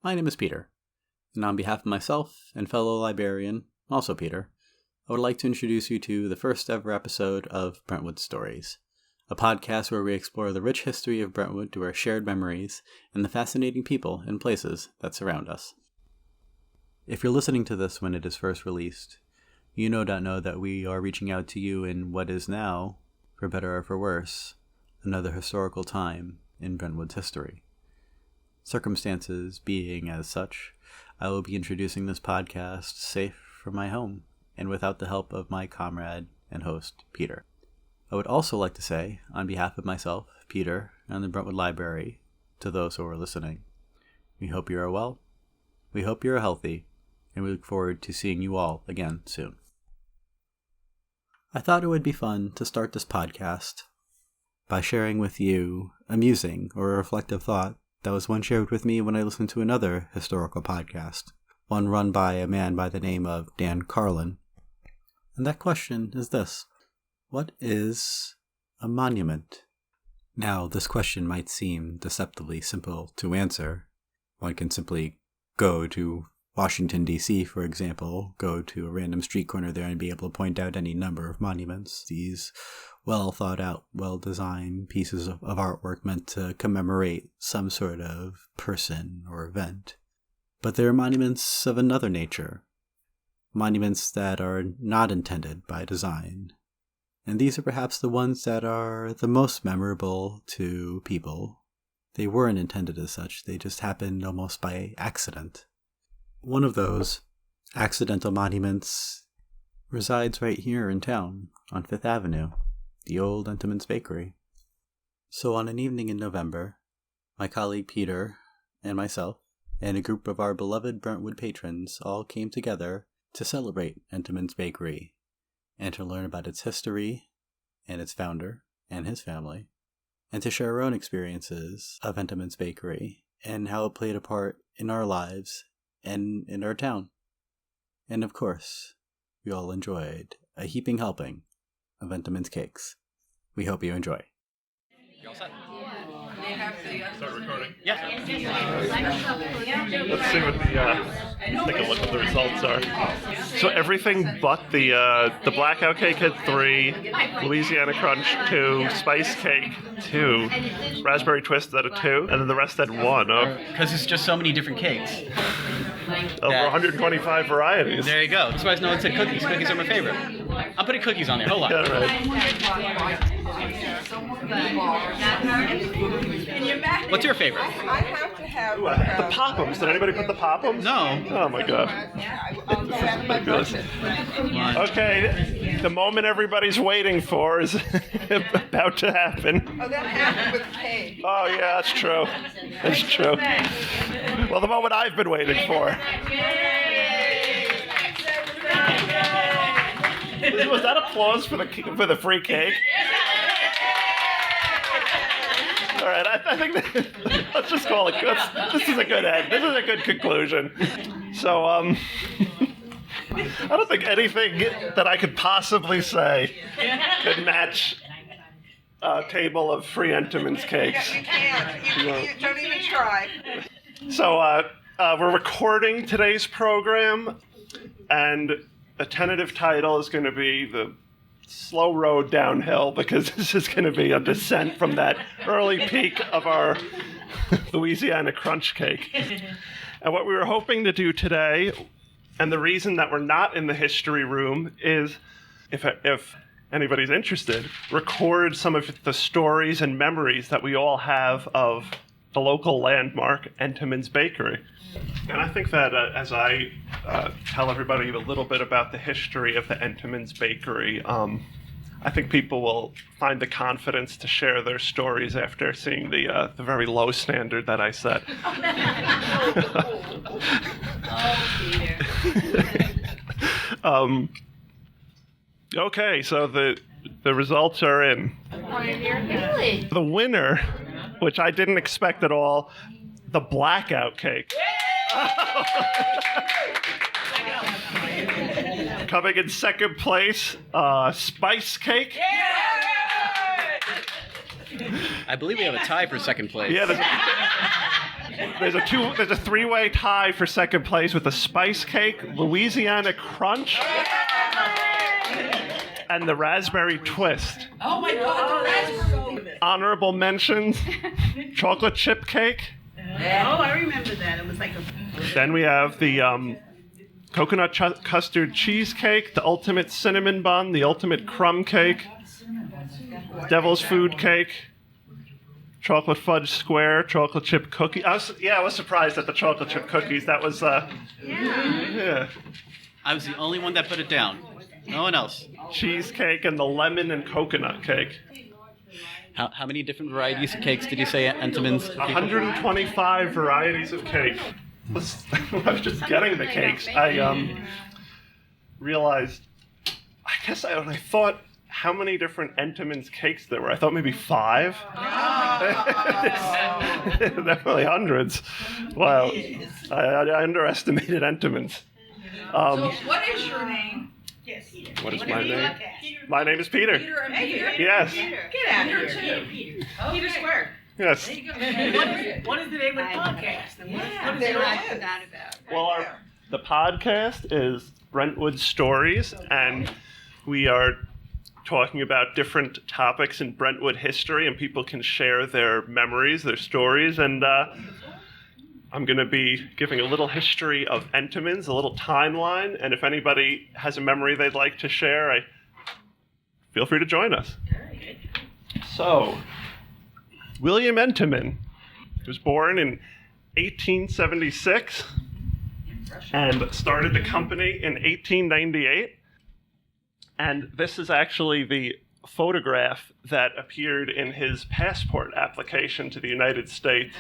My name is Peter, and on behalf of myself and fellow librarian, also Peter, I would like to introduce you to the first ever episode of Brentwood Stories, a podcast where we explore the rich history of Brentwood through our shared memories and the fascinating people and places that surround us. If you're listening to this when it is first released, you no doubt know that we are reaching out to you in what is now, for better or for worse, another historical time in Brentwood's history. Circumstances being as such, I will be introducing this podcast safe from my home and without the help of my comrade and host, Peter. I would also like to say, on behalf of myself, Peter, and the Brentwood Library, to those who are listening, we hope you are well, we hope you are healthy, and we look forward to seeing you all again soon. I thought it would be fun to start this podcast by sharing with you a musing or a reflective thought that was once shared with me when I listened to another historical podcast, one run by a man by the name of Dan Carlin. And that question is this: what is a monument? Now, this question might seem deceptively simple to answer. One can simply go to Washington, D.C., for example, go to a random street corner there and be able to point out any number of monuments. These well thought out, well designed pieces of artwork meant to commemorate some sort of person or event. But there are monuments of another nature, monuments that are not intended by design. And these are perhaps the ones that are the most memorable to people. They weren't intended as such, they just happened almost by accident. One of those accidental monuments resides right here in town on 5th Avenue, the old Entenmann's Bakery. So on an evening in November, my colleague Peter and myself and a group of our beloved Brentwood patrons all came together to celebrate Entenmann's Bakery and to learn about its history and its founder and his family, and to share our own experiences of Entenmann's Bakery and how it played a part in our lives and in our town. And of course, we all enjoyed a heaping helping of Entenmann's cakes. We hope you enjoy. You all set? Start recording. Yeah. Let's see what take a look what the results are. So everything but the blackout cake had 3, Louisiana Crunch 2, Spice Cake 2, Raspberry Twist at a 2, and then the rest had 1. Oh, Because there's just so many different cakes. over 125 varieties. There you go. That's why no one said cookies. Cookies are my favorite. I'm putting cookies on there. Hold on. Yeah, right. What's your favorite? I have to have The Pop'ems. Did anybody put the Pop'ems? No. Oh my god. Fabulous. Okay, the moment everybody's waiting for is about to happen. Oh, that happened with cake. Oh yeah, that's true. That's true. Well, the moment I've been waiting for. Was that applause for the free cake? All right, I think let's just call it good. This is a good end. This is a good conclusion. So, I don't think anything that I could possibly say could match a table of free Entenmann's cakes. Yeah, you can't. You don't even try. So, we're recording today's program, and the tentative title is going to be The Slow Road Downhill, because this is going to be a descent from that early peak of our Louisiana Crunch Cake. And what we were hoping to do today, and the reason that we're not in the history room, is, if anybody's interested, record some of the stories and memories that we all have of the local landmark, Entenmann's Bakery. And I think that as I tell everybody a little bit about the history of the Entenmann's Bakery, I think people will find the confidence to share their stories after seeing the very low standard that I set. Okay, so the results are in. Really? The winner, which I didn't expect at all, the blackout cake. Coming in second place, spice cake. I believe we have a tie for second place. Yeah, There's a three-way tie for second place with the spice cake, Louisiana Crunch, and the raspberry twist. Oh my God, the raspberry. Honorable mentions, chocolate chip cake. Oh, I remember that. It was like a... Then we have the coconut custard cheesecake, the ultimate cinnamon bun, the ultimate crumb cake, devil's food cake, chocolate fudge square, chocolate chip cookie. I was surprised at the chocolate chip cookies. That was, yeah. I was the only one that put it down. No one else. Cheesecake and the lemon and coconut cake. How many different varieties of cakes did you say Entenmann's? 125 varieties of cake. I was just getting the cakes. I realized, when I thought how many different Entenmann's cakes there were, I thought maybe 5. Definitely hundreds. Wow. I underestimated Entenmann's. So what is your name? Yes. What is my name? My name is Peter. Peter and Peter? Yes. Get out of here. Peter. Peter Square. Yes. What is the name of the podcast? What is it about? Well, the podcast is Brentwood Stories, and we are talking about different topics in Brentwood history, and people can share their memories, their stories, and I'm going to be giving a little history of Entenmann's, a little timeline, and if anybody has a memory they'd like to share, feel free to join us. Very good. So, William Entenmann was born in 1876 and started the company in 1898. And this is actually the photograph that appeared in his passport application to the United States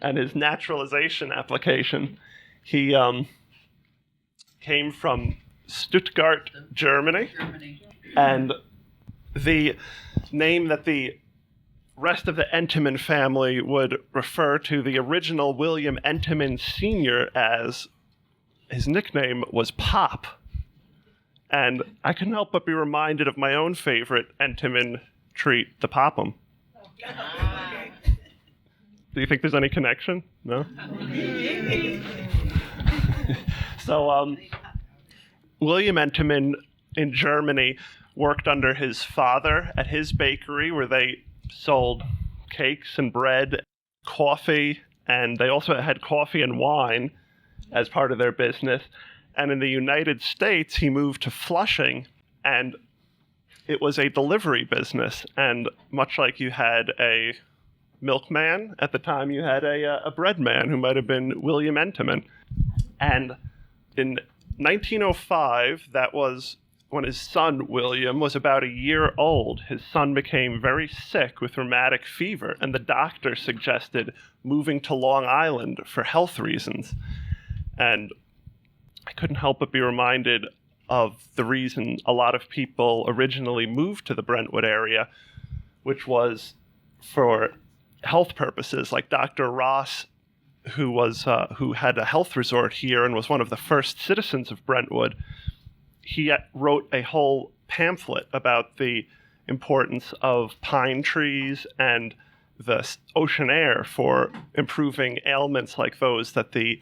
and his naturalization application. He came from Stuttgart, Germany. And the name that the rest of the Entenmann family would refer to the original William Entenmann Sr. as, his nickname was Pop. And I couldn't help but be reminded of my own favorite Entenmann treat, the Pop'em. Do you think there's any connection? No? So, William Entenmann in Germany worked under his father at his bakery where they sold cakes and bread, coffee, and they also had coffee and wine as part of their business. And in the United States, he moved to Flushing, and it was a delivery business. And much like you had a milkman, at the time you had a bread man who might have been William Entenmann. And in 1905, that was when his son, William, was about a year old. His son became very sick with rheumatic fever, and the doctor suggested moving to Long Island for health reasons. And I couldn't help but be reminded of the reason a lot of people originally moved to the Brentwood area, which was for health purposes, like Dr. Ross, who had a health resort here and was one of the first citizens of Brentwood. He wrote a whole pamphlet about the importance of pine trees and the ocean air for improving ailments like those that the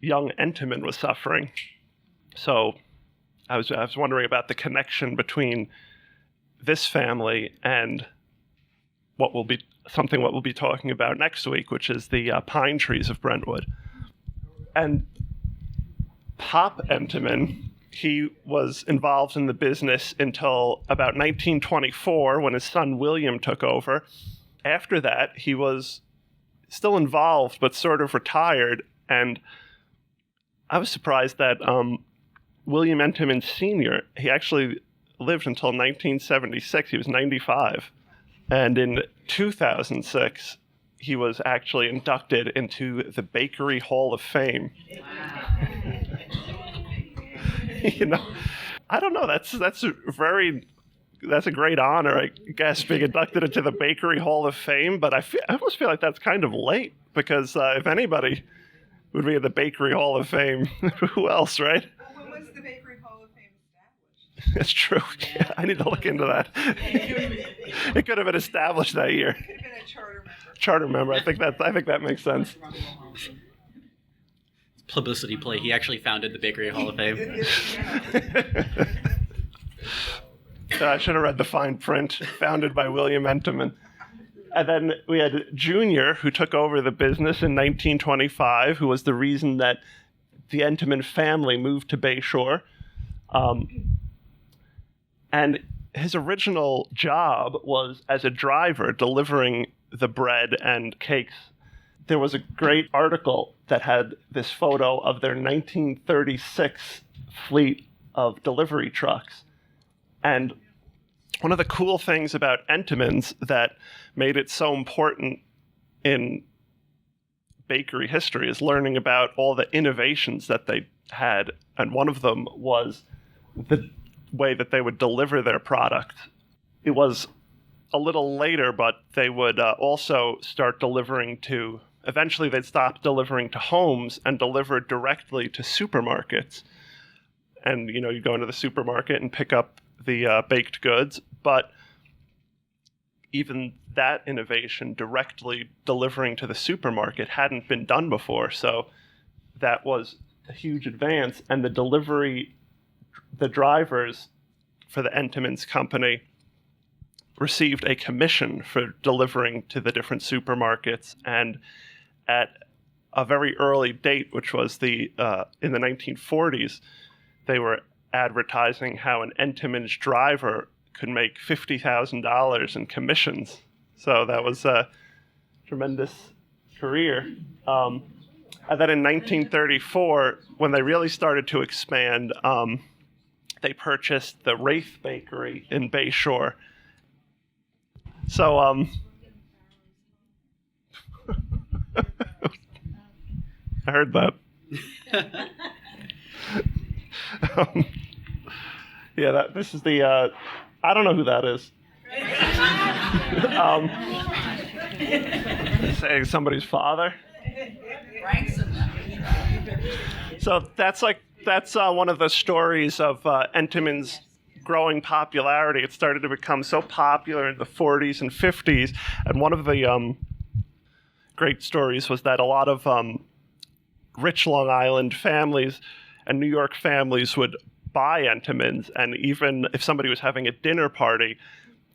young Entenmann was suffering. So I was wondering about the connection between this family and what we'll be talking about next week, which is the pine trees of Brentwood. And Pop Entenmann, he was involved in the business until about 1924 when his son William took over. After that, he was still involved but sort of retired, and I was surprised that William Entenmann Sr., he actually lived until 1976. He was 95. And in 2006, he was actually inducted into the Bakery Hall of Fame. I don't know. That's a great honor, I guess, being inducted into the Bakery Hall of Fame. But I almost feel like that's kind of late because if anybody would be in the Bakery Hall of Fame, who else, right? When was the Bakery Hall of Fame That's true. Yeah, I need to look into that. It could have been established that year. Could have been a charter member. Charter member. I think that makes sense. Publicity play. He actually founded the Bakery Hall of Fame. I should have read the fine print. Founded by William Entenmann. And then we had Junior, who took over the business in 1925, who was the reason that the Entenmann family moved to Bayshore. And his original job was as a driver delivering the bread and cakes. There was a great article that had this photo of their 1936 fleet of delivery trucks. And one of the cool things about Entenmann's that made it so important in bakery history is learning about all the innovations that they had. And one of them was the way that they would deliver their product. It was a little later, but they would also start delivering to, eventually they'd stop delivering to homes and deliver directly to supermarkets. And, you go into the supermarket and pick up the baked goods, but even that innovation, directly delivering to the supermarket, hadn't been done before. So that was a huge advance. And the drivers for the Entenmann's company received a commission for delivering to the different supermarkets. And at a very early date, which was in the 1940s, they were advertising how an Entenmann's driver could make $50,000 in commissions. So that was a tremendous career. And then in 1934, when they really started to expand, they purchased the Wraith Bakery in Bayshore. So, I heard that. This is the, I don't know who that is. Saying somebody's father. So that's one of the stories of Entenmann's growing popularity. It started to become so popular in the 40s and 50s, and one of the great stories was that a lot of rich Long Island families and New York families would buy Entenmann's, and even if somebody was having a dinner party,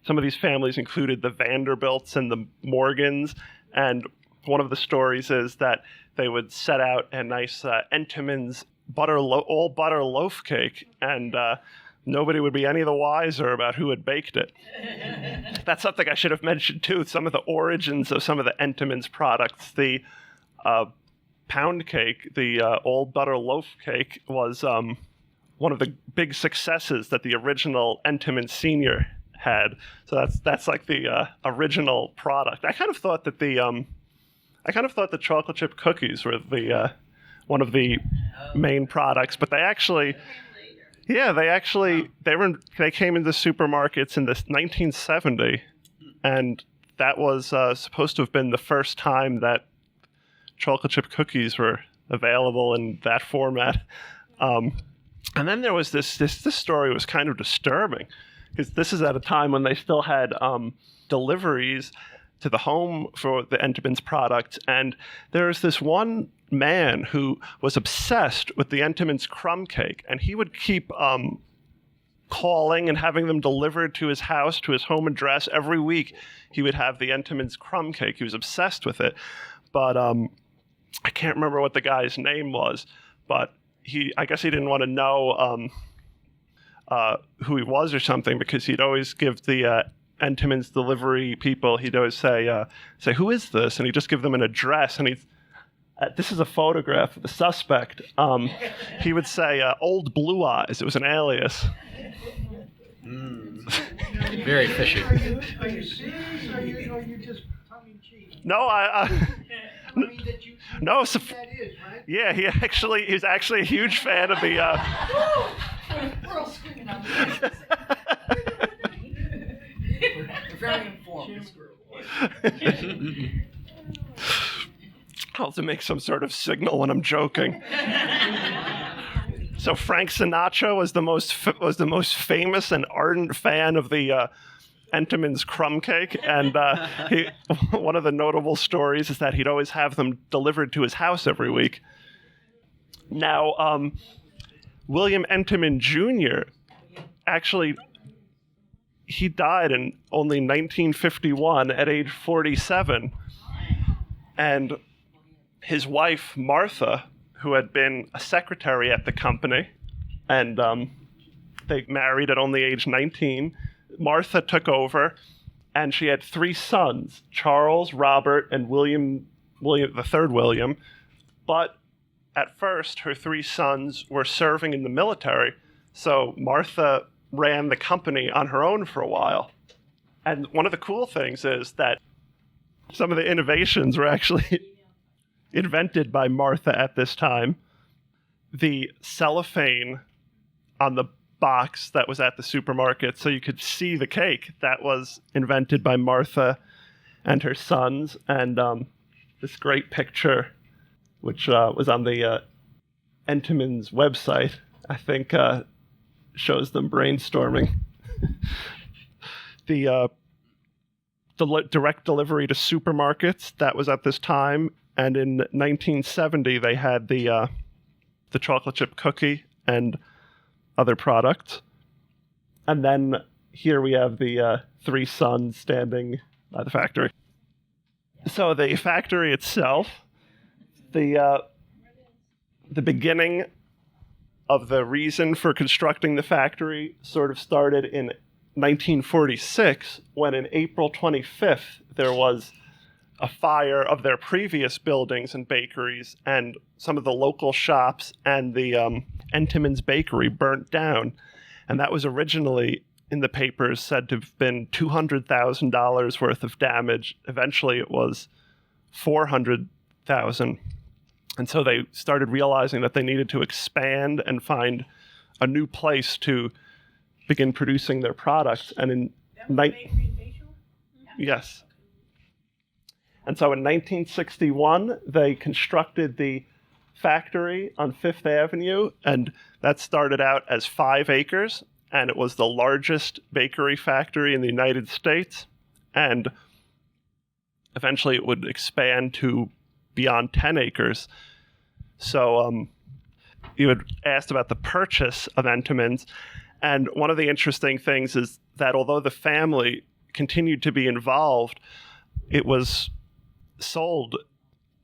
some of these families included the Vanderbilts and the Morgans, and one of the stories is that they would set out a nice Entenmann's all butter loaf cake, and nobody would be any the wiser about who had baked it. That's something I should have mentioned too, some of the origins of some of the Entenmann's products. The pound cake, the old butter loaf cake, was one of the big successes that the original Entenmann Senior had. So that's like the original product. I kind of thought that the chocolate chip cookies were the one of the main products, but they came into supermarkets in this 1970, and that was supposed to have been the first time that chocolate chip cookies were available in that format. And then there was this story was kind of disturbing, because this is at a time when they still had deliveries to the home for the Entenmann's products. And there's this one man who was obsessed with the Entenmann's crumb cake, and he would keep calling and having them delivered to his house, to his home address. Every week he would have the Entenmann's crumb cake. He was obsessed with it. But I can't remember what the guy's name was, but I guess he didn't want to know who he was or something, because he'd always give the Entenmann's delivery people, he'd always say, who is this? And he'd just give them an address, and this is a photograph of the suspect. He would say, Old Blue Eyes. It was an alias. Very fishy. Are you serious, or are you just tongue-in-cheek? No, no. So, that is, right? yeah, he's actually a huge fan of the. We're all screaming on this. We're very informed. I'll have to make some sort of signal when I'm joking. So Frank Sinatra was the most famous and ardent fan of the Entenmann's crumb cake, and one of the notable stories is that he'd always have them delivered to his house every week. Now, William Entenmann Jr. actually, he died in only 1951 at age 47, and his wife Martha, who had been a secretary at the company, and they married at only age 19. Martha took over, and she had 3 sons, Charles, Robert, and William, the third William. But at first, her 3 sons were serving in the military, so Martha ran the company on her own for a while. And one of the cool things is that some of the innovations were actually invented by Martha at this time. The cellophane on the box that was at the supermarket so you could see the cake, that was invented by Martha and her sons. And this great picture, which was on the Entenmann's website, I think shows them brainstorming. The direct delivery to supermarkets, that was at this time. And in 1970, they had the chocolate chip cookie and other products. And then here we have the 3 sons standing by the factory. So the factory itself, the beginning of the reason for constructing the factory sort of started in 1946, when in April 25th, there was a fire of their previous buildings and bakeries, and some of the local shops and the Entenmann's bakery burnt down. And that was originally in the papers said to have been $200,000 worth of damage. Eventually it was $400,000. And so they started realizing that they needed to expand and find a new place to begin producing their products. And in yes. And so in 1961, they constructed the factory on Fifth Avenue, and that started out as 5 acres, and it was the largest bakery factory in the United States. And eventually it would expand to beyond 10 acres. So you had asked about the purchase of Entenmann's, and one of the interesting things is that although the family continued to be involved, it was sold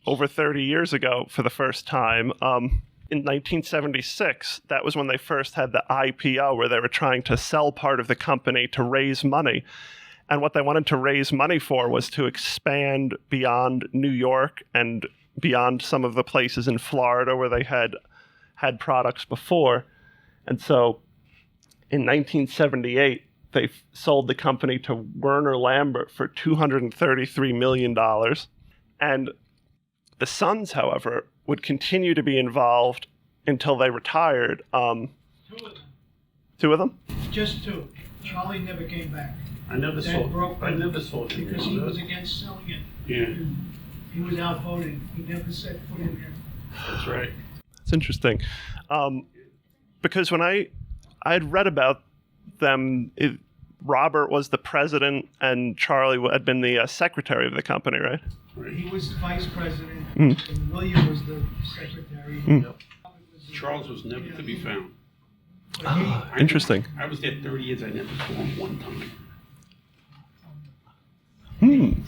over 30 years ago for the first time. In 1976, that was when they first had the IPO, where they were trying to sell part of the company to raise money. And what they wanted to raise money for was to expand beyond New York and beyond some of the places in Florida where they had products before. And so in 1978, they sold the company to Werner Lambert for $233 million. And the sons, however, would continue to be involved until they retired. 2 of them. 2 of them? Just 2. Charlie never came back. I never That sold broke it. because he was against selling it. Yeah, He was outvoted. He never set foot in there. that's right. It's interesting. Because when I had read about them, Robert was the president and Charlie had been the secretary of the company, right? He was vice president, and William was the secretary. Charles was never to be found. Interesting. I was there 30 years. I never saw him one time.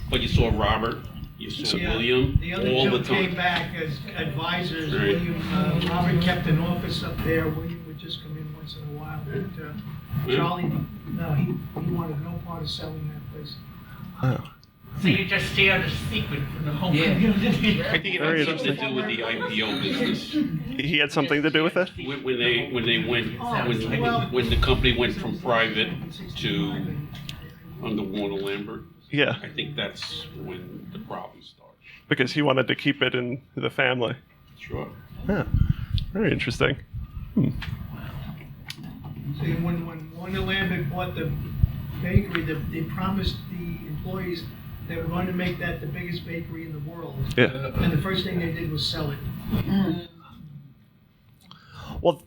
But you saw Robert, you saw William, The other all 2 the time. came back as advisors. Right. William, Robert kept an office up there. William would just come in once in a while. But Charlie, no, he wanted no part of selling that place. So you just steered a secret from the whole community. I think it Very had something to do with the IPO business. He had something to do with it? When the company went from private to under Warner Lambert. Yeah, I think that's when the problem started. because he wanted to keep it in the family. Sure. Yeah, very interesting. See, when Warner Lambert bought the bakery, they promised the employees they were going to make that the biggest bakery in the world. Yeah. And the first thing they did was sell it. Well,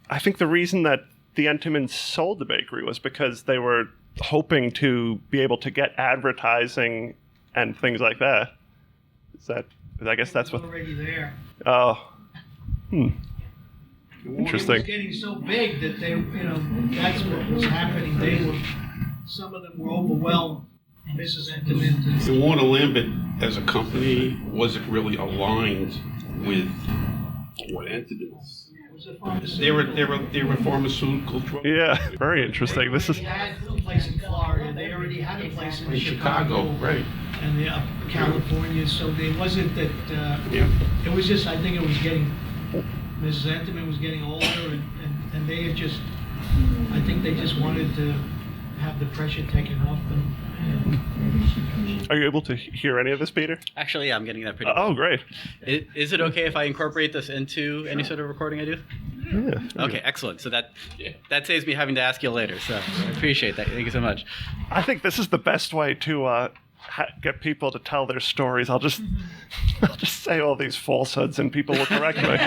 I think the reason that the Entenmanns sold the bakery was because they were hoping to be able to get advertising and things like that. I guess that's what... already there. Oh. It was Interesting. getting so big that they, that's what was happening. Some of them were overwhelmed. Mrs. Entenmann. The Warner Lambert as a company wasn't really aligned with what Entenmann's. They were pharmaceutical drugs. Yeah, very interesting. This is... They had a place in Florida. They already had a place in Chicago, right. And California. So it wasn't that... Yeah. It was just, I think it was getting... Mrs. Entenmann was getting older, and they had just... I think they just wanted to have the pressure taken off them. Are you able to hear any of this, Peter? Actually, yeah, I'm getting that pretty Oh, great. Is it okay if I incorporate this into any sort of recording I do? Yeah. Okay, excellent. So that saves me having to ask you later. So I appreciate that. Thank you so much. I think this is the best way to get people to tell their stories. I'll just say all these falsehoods and people will correct me.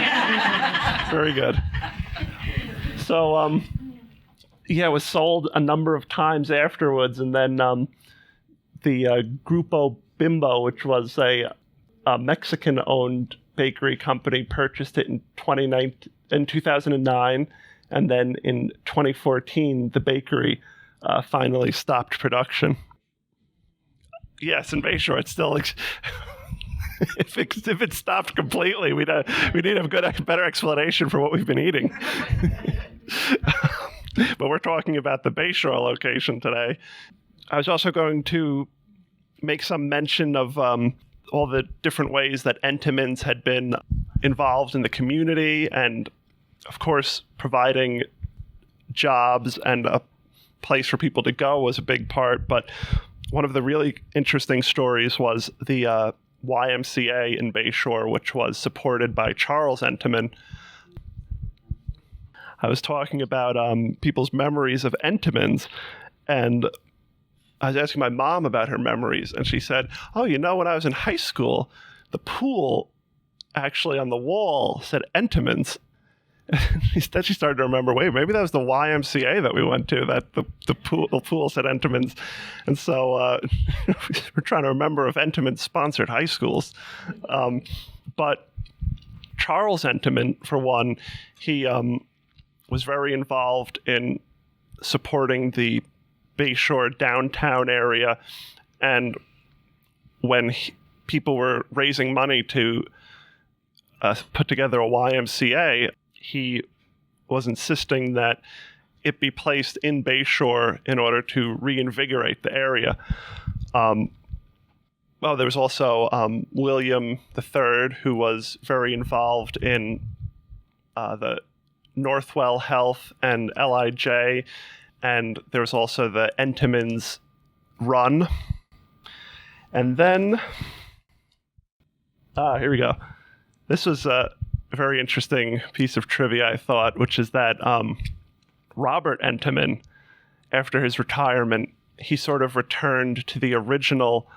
Very good. So, it was sold a number of times afterwards, and then the Grupo Bimbo, which was a Mexican-owned bakery company, purchased it in 2009, and then in 2014, the bakery finally stopped production. Yes, in Bayshore, it's still... if it stopped completely, we need a better explanation for what we've been eating. But we're talking about the Bayshore location today. I was also going to make some mention of all the different ways that Entenmanns had been involved in the community, and of course, providing jobs and a place for people to go was a big part. But one of the really interesting stories was the YMCA in Bayshore, which was supported by Charles Entenmann. I was talking about people's memories of Entenmann's, and I was asking my mom about her memories, and she said, when I was in high school, the pool actually on the wall said Entenmann's. Then she started to remember, wait, maybe that was the YMCA that we went to, that the pool said Entenmann's. And so we're trying to remember if Entenmann sponsored high schools. But Charles Entenmann, for one, he was very involved in supporting the Bayshore downtown area. And when people were raising money to put together a YMCA, he was insisting that it be placed in Bayshore in order to reinvigorate the area. There was also William III, who was very involved in the Northwell Health and LIJ, and there was also the Entenmann's Run. And then, here we go. This was a very interesting piece of trivia, I thought, which is that Robert Entenmann, after his retirement, he sort of returned to the original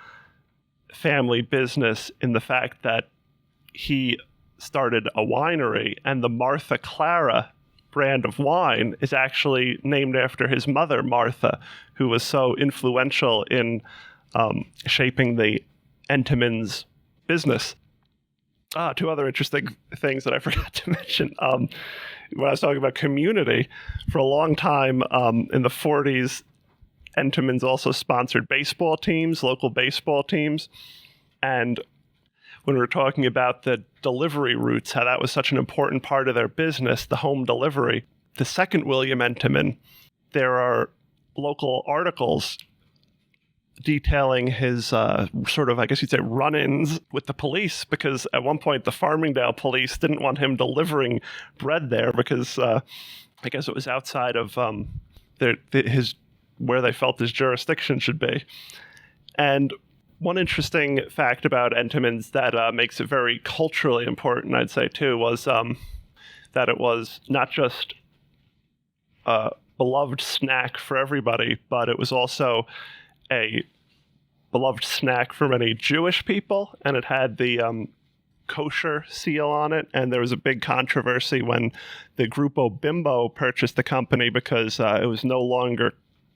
family business in the fact that he started a winery, and the Martha Clara brand of wine is actually named after his mother, Martha, who was so influential in shaping the Entenmann's business. Two other interesting things that I forgot to mention. When I was talking about community, for a long time in the 40s, Entenmann's also sponsored baseball teams, local baseball teams. And when we were talking about the delivery routes, how that was such an important part of their business, the home delivery, the second William Entenmann, there are local articles detailing his sort of, I guess you'd say, run-ins with the police, because at one point the Farmingdale police didn't want him delivering bread there because I guess it was outside of his where they felt his jurisdiction should be. And one interesting fact about Entenmann's that makes it very culturally important, I'd say, too, was that it was not just a beloved snack for everybody, but it was also a beloved snack for many Jewish people, and it had the kosher seal on it, and there was a big controversy when the Grupo Bimbo purchased the company because it was no longer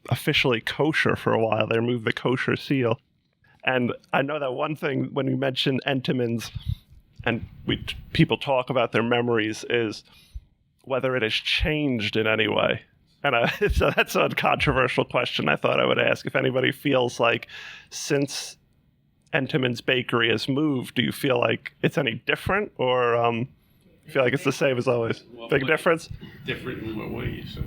officially kosher for a while. They removed the kosher seal. And I know that one thing when we mentioned Entenmann's and people talk about their memories is whether it has changed in any way. And so that's a controversial question I thought I would ask. If anybody feels like since Entenmann's Bakery has moved, do you feel like it's any different, or feel like it's the same as always? Big difference? Different in what ways?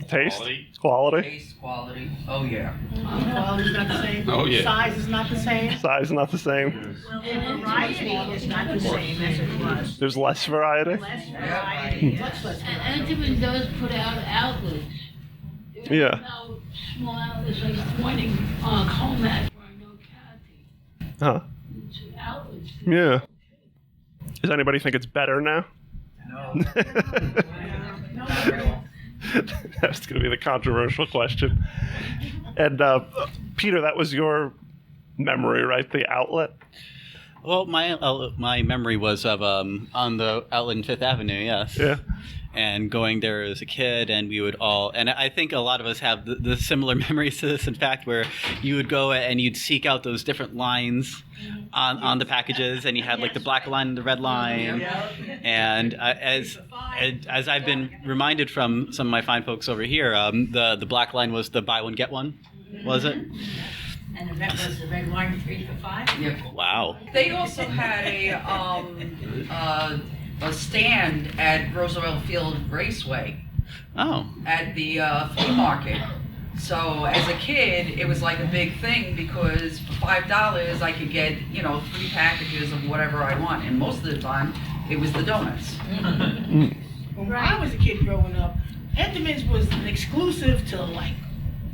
Taste? Quality? Taste, quality. Oh, yeah. Quality's not the same. Oh, yeah. Size is not the same. Size is not the same. Variety is not the same as it was. There's less variety? Less variety, much less variety. And Entenmann does put out outlets. Yeah. Now, small outlets like Pointing, Comac, where I know Kathy. Huh. It's outlets. Yeah. Does anybody think it's better now? No. That's going to be the controversial question. And Peter, that was your memory, right? The outlet? Well, my memory was of on the outlet in Fifth Avenue, yes. Yeah. And going there as a kid, and we would all, and I think a lot of us have the similar memories to this, in fact, where you would go and you'd seek out those different lines on the packages, and you had like the black line and the red line. And as I've been reminded from some of my fine folks over here, the black line was the buy one, get one, was it? And the red was the red wine 3 for $5? Yep. Wow. They also had a stand at Roosevelt Field Raceway Oh. at the flea market. So as a kid, it was like a big thing because for $5 I could get, 3 packages of whatever I want. And most of the time, it was the donuts. When I was a kid growing up, Entenmann's was exclusive to like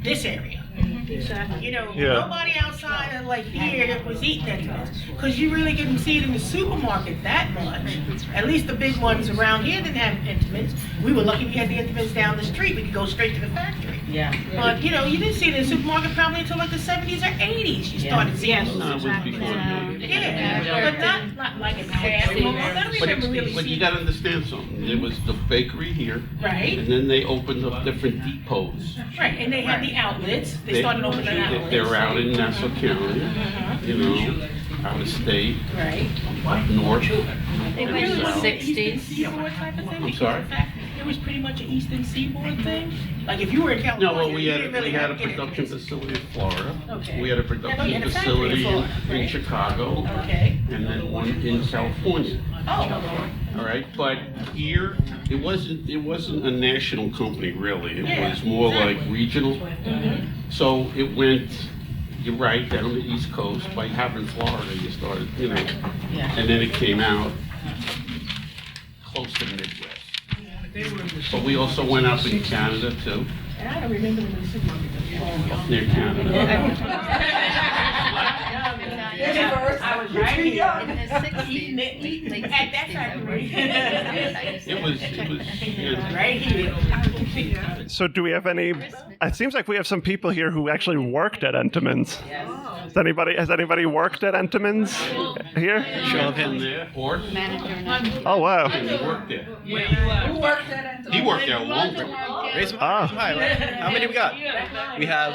this area. Exactly. Nobody outside of like here was eating Entenmann's because you really couldn't see it in the supermarket that much. At least the big ones around here didn't have Entenmann's. We were lucky we had the Entenmann's down the street. We could go straight to the factory. Yeah. But you didn't see it in the supermarket probably until like the 70s or 80s. You started seeing it. No, it was before. Yeah, but not like in past. I don't remember really But you seeing got to understand something. There was the bakery here, Right. and then they opened up different depots. Right, and they had the outlets. They started opening outlets. They're out in Nassau County, out of state, Right. up north. They went to the 60s. Seaboard type of thing? I'm sorry? It was pretty much an Eastern Seaboard thing? Like if you were in California, No, well, we you had didn't really a have to get it. production facility in Florida. Okay. We had a Yeah, production you had a factory in facility Florida, in right? Chicago, Okay. and then one in California. Oh. All right, but here it wasn't a national company really. It Yeah, was more exactly. like regional. So it went. You're right, down the East Coast. By having Florida, you started, and then it came out close to the Midwest. But we also went up in Canada too, And I don't remember them in the supermarket. up near Canada. I was right In here. the 60s. Late At that 60s, I factory. It was. Yeah. Right here. So do we have any, it seems like we have some people here who actually worked at Entenmann's. Has anybody worked at Entenmann's here? Show of hands. There, or Oh, wow. he worked there. Who worked at He worked there longer. Raise them Ah. high. How many we got? We have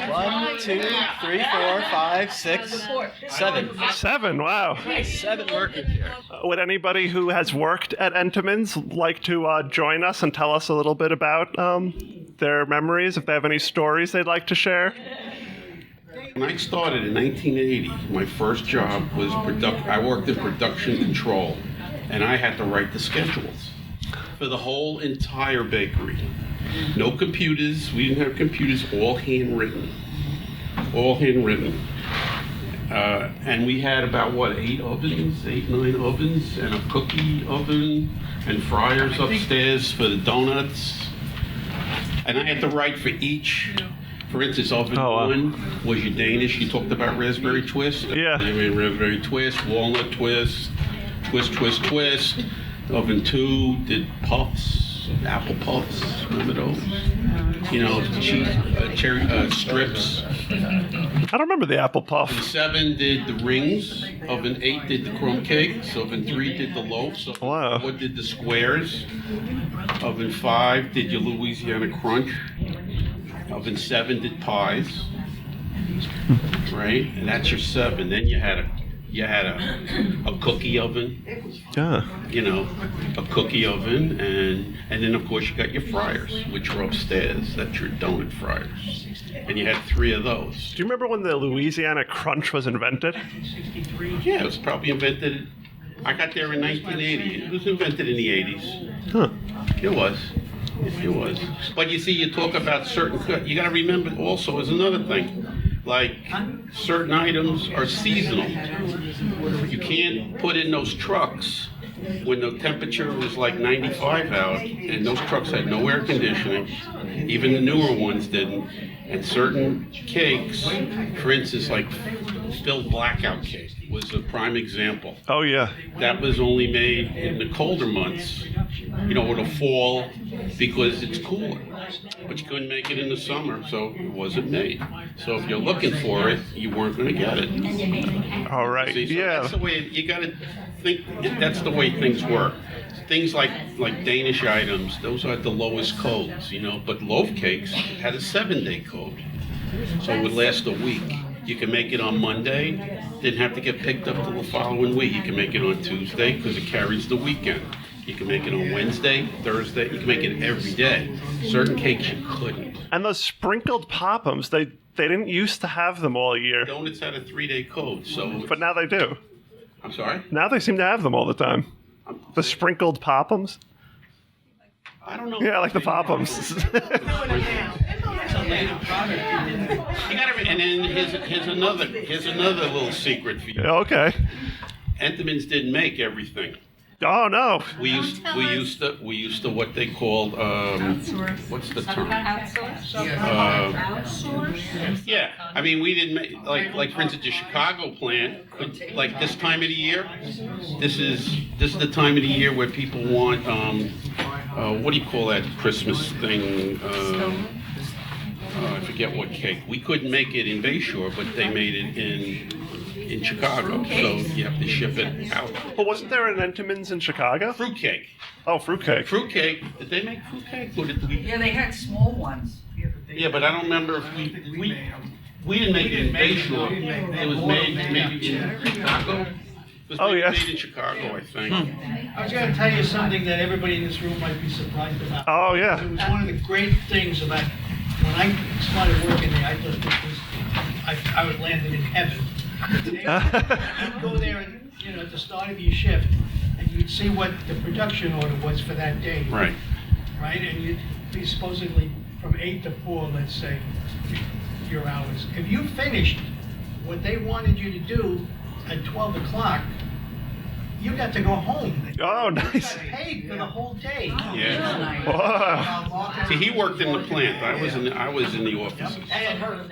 1, 2, 3, 4, 5, 6, 7. 7, wow. 7 workers here. Would anybody who has worked at Entenmann's like to join us and tell us a little bit about their memories, if they have any stories they'd like to share? When I started in 1980, my first job was I worked in production control, and I had to write the schedules for the whole entire bakery. No computers. We didn't have computers. All handwritten. All handwritten. And we had about 8 ovens, 8, 9 ovens, and a cookie oven, and fryers upstairs for the donuts. And I had to write for each. For instance, oven 1 was your Danish. You talked about raspberry twist. Yeah. I made raspberry twist, walnut twist, twist, twist, twist. Oven 2 did puffs. apple puffs, remember those? You know, cheese, cherry strips. I don't remember the apple puff. Oven 7 did the rings. Oven 8 did the crumb cakes. Oven 3 did the loaves. Oven Wow. 4 did the squares. Oven 5 did your Louisiana Crunch. Oven 7 did pies. Right? And that's your 7. Then you had a cookie oven. Yeah. You know, a cookie oven, and then of course you got your fryers, which were upstairs. That's your donut fryers, and you had 3 of those. Do you remember when the Louisiana Crunch was invented? Yeah, it was probably invented. I got there in 1980. It was invented in the 80s. Huh. It was. It was. But you see, you talk about certain. You got to remember also is another thing. Like certain items are seasonal. You can't put in those trucks when the temperature was like 95 out, and those trucks had no air conditioning. Even the newer ones didn't. And certain cakes, for instance, like Phil Blackout cake was a prime example. Oh, yeah. That was only made in the colder months, you know, in the fall, because it's cooler. But you couldn't make it in the summer, so it wasn't made. So if you're looking for it, you weren't going to get it. All right. See, so Yeah. that's the way you got to think. That's the way things work. Things like Danish items, those are the lowest codes, you know. But loaf cakes had a 7-day code, so it would last a week. You can make it on Monday, didn't have to get picked up till the following week. You can make it on Tuesday because it carries the weekend. You can make it on Wednesday, Thursday. You can make it every day. Certain cakes you couldn't. And those sprinkled Pop'ems, they didn't used to have them all year. Donuts had a 3-day code, so. But now they do. I'm sorry? Now they seem to have them all the time. The sprinkled Pop'ems? I don't know. Yeah, like the Pop'ems. You gotta, and then here's another little secret for you. Okay. Entenmann's didn't make everything. Oh, no. We used to what they called what's the term? Yeah, I mean we didn't make like for instance the Chicago plant. Like this time of the year, this is the time of the year where people want what do you call that Christmas thing? I forget what cake. We couldn't make it in Bayshore, but they made it in Chicago, so you have to ship it out. But wasn't there an Entenmann's in Chicago? Fruitcake. Oh, fruitcake. Fruitcake. Did they make fruitcake? Or did we? Yeah, they had small ones. Yeah, but I don't remember if we didn't make it in Bayshore. It was made maybe in Chicago. It was made in Chicago, I think. I was going to tell you something that everybody in this room might be surprised about. Oh, yeah. It was one of the great things about when I started working there. I thought this was, I was landed in heaven. You'd go there, and, you know, at the start of your shift, and you'd see what the production order was for that day. Right. Right, and you'd be supposedly from 8 to 4, let's say, your hours. If you finished what they wanted you to do at 12 o'clock, you got to go home. Oh, nice. You got paid for the whole day. Yeah. Wow. See, he worked in the plant. I was in the offices.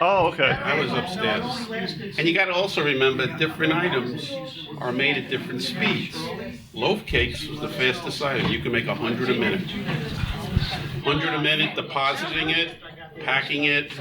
Oh, okay. I was upstairs. And you got to also remember, different items are made at different speeds. Loaf cakes was the fastest item. You can make 100 a minute. 100 a minute, depositing it, packing it,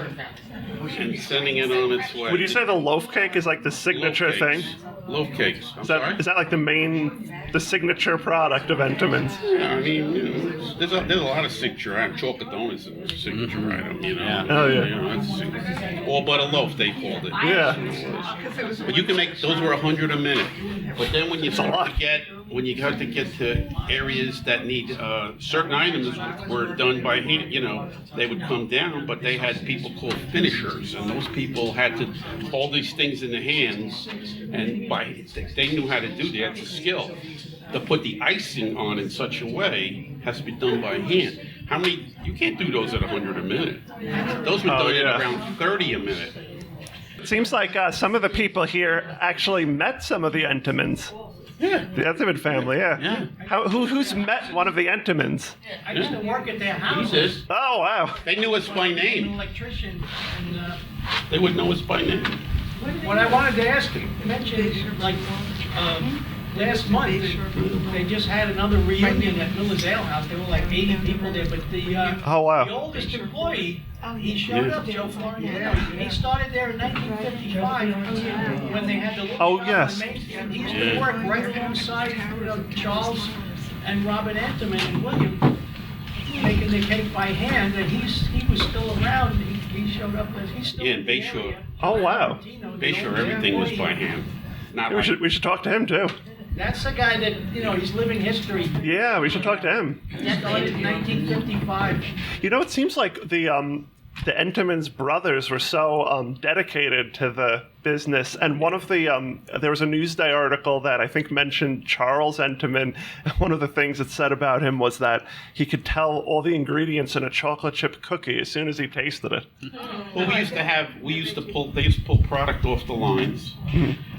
and sending it on its way. Would you say the loaf cake is like the signature thing? Loaf cakes. Is that like the signature product of Entenmann's? Yeah, I mean, you know, there's a lot of signature items. Chocolate donuts is a signature item, you know. Yeah. Oh, yeah. You know, it's all but a loaf, they called it. Yeah. But you can make, those were 100 a minute. But then when you start to get, to areas that need, certain items were done by hand, you know, they would come down, but they had people called finishers, and those people had to hold these things in the hands, and they knew how to do that. They had the skill to put the icing on in such a way has to be done by hand. How many? You can't do those at 100 a minute. Those were done at around 30 a minute. It seems like some of the people here actually met some of the Entenmanns. Yeah. The Entenmann family, yeah. Who's met one of the Entenmanns? I used to work at their house. He did. Oh, wow. They knew us by An name. electrician, and They would know us by name. what I wanted to ask you, mention like last month, they just had another reunion at Miller's Ale House. There were like 80 people there, but Oh, wow. the oldest employee, he showed up, Joe Florian. He started there in 1955 when they had the little Oh, shop yes. on Main Street. And he used to work right alongside Charles and Robert Entenmann and William, making the cake by hand, and he was still around. He showed up as he's still Yeah, in the Bayshore. area. Oh, wow. Bayshore, everything was by hand. Not We like, should talk to him, too. That's the guy that, he's living history. Yeah, we should talk to him. He started in 1955. It seems like the Entenmann's brothers were so dedicated to the business, and one of the there was a Newsday article that I think mentioned Charles Entenmann. One of the things it said about him was that he could tell all the ingredients in a chocolate chip cookie as soon as he tasted it. well, they used to pull product off the lines,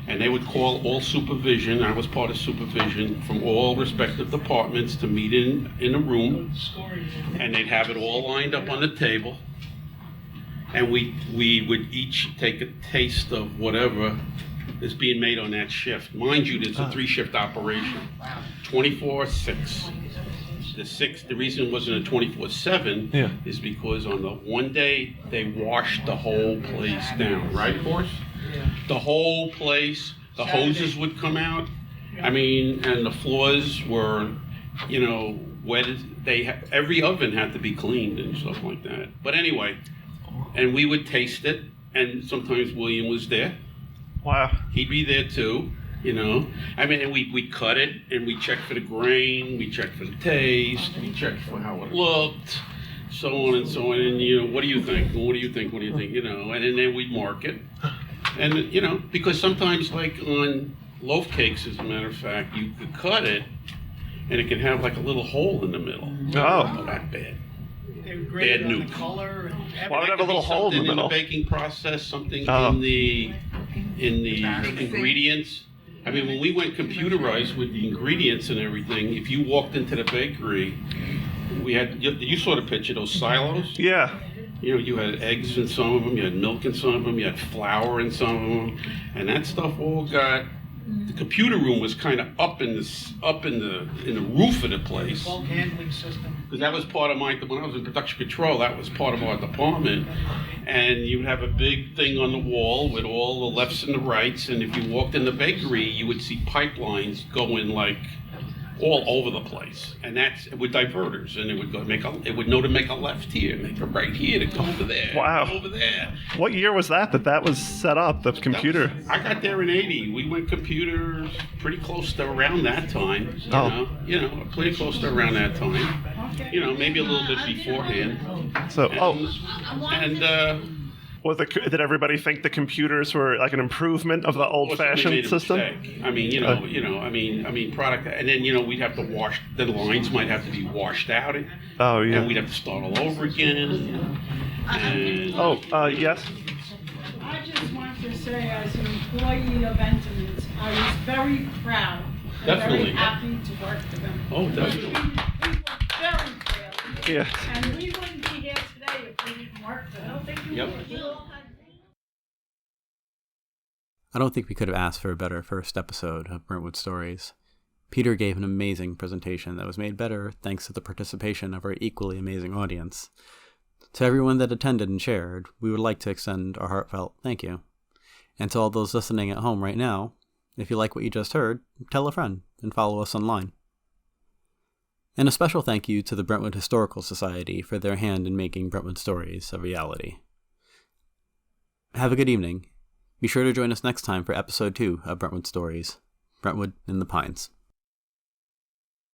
and they would call all supervision. I was part of supervision from all respective departments to meet in a room, and they'd have it all lined up on the table. And we would each take a taste of whatever is being made on that shift. Mind you, it's a 3-shift operation. 24/6. The reason it wasn't a 24/7 is because on the one day they washed the whole place down, right, Horse? The whole place, the hoses would come out. I mean, and the floors were, wetted. Every oven had to be cleaned and stuff like that. But anyway. And we would taste it, and sometimes William was there. Wow. He'd be there too, I mean, and we'd cut it, and we checked for the grain, we checked for the taste, we checked for how it looked, so on and so on. And, what do you think? What do you think? What do you think? And then we'd mark it. And, because sometimes, like on loaf cakes, as a matter of fact, you could cut it, and it can have like a little hole in the middle. Oh. Not that bad. They were great Bad on the news. color. And Why would it have a little hole in the middle? Something in the baking process, something Oh. in the ingredients. I mean, when we went computerized with the ingredients and everything, if you walked into the bakery, you saw the picture, those silos? Yeah. You had eggs in some of them, you had milk in some of them, you had flour in some of them, and that stuff all got. The computer room was kind of up in the roof of the place. bulk handling system. Because that was part of when I was in production control, that was part of our department. And you would have a big thing on the wall with all the lefts and the rights. And if you walked in the bakery, you would see pipelines going like all over the place. And that's with diverters. And it would know to make a left here, make a right here to go over there. Wow. Go over there. What year was that was set up, the computer? I got there in 80. We went computers pretty close to around that time. Pretty close to around that time. Maybe a little bit beforehand. So, And did everybody think the computers were like an improvement of the old-fashioned system? Mistake. I mean, product, and then we'd have to wash. The lines might have to be washed out. Oh yeah. And we'd have to start all over again. And, yes. I just wanted to say, as an employee of Entenmann's, I was very proud and Definitely. very happy to work for them. Oh, definitely. We worked very fairly. Yes. And we wouldn't be here today if we didn't work for them. Yep. I don't think we could have asked for a better first episode of Brentwood Stories. Peter gave an amazing presentation that was made better thanks to the participation of our equally amazing audience. To everyone that attended and shared, we would like to extend our heartfelt thank you. And to all those listening at home right now, if you like what you just heard, tell a friend and follow us online. And a special thank you to the Brentwood Historical Society for their hand in making Brentwood Stories a reality. Have a good evening. Be sure to join us next time for episode 2 of Brentwood Stories, Brentwood in the Pines.